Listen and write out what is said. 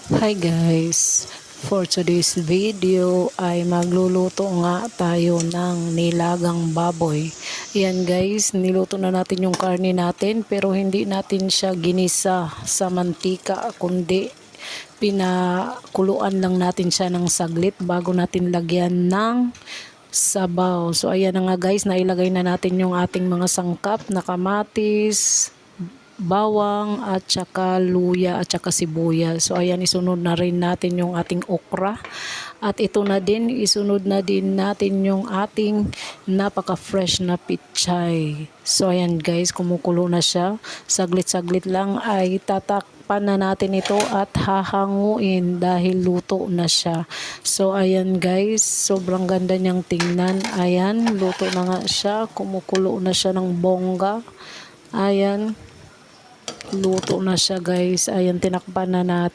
Hi guys! For today's video ay magluluto nga tayo ng nilagang baboy. Ayan guys, niluto na natin yung karne natin pero hindi natin siya ginisa sa mantika kundi pinakuluan lang natin siya ng saglit bago natin lagyan ng sabaw. So ayan na nga guys, nailagay na natin yung ating mga sangkap na kamatis, bawang at saka luya at saka sibuyas. So ayan, isunod na rin natin yung ating okra. At ito na din, isunod na din natin yung ating napaka-fresh na pichay. So ayan guys, kumukulo na siya. Saglit-saglit lang ay tatakpan na natin ito at hahanguin dahil luto na siya. So ayan guys, sobrang ganda niyang tingnan. Ayan, luto na nga siya. Kumukulo na siya ng bongga. Ayan. Luto na siya guys. Ayan, tinakpan na natin.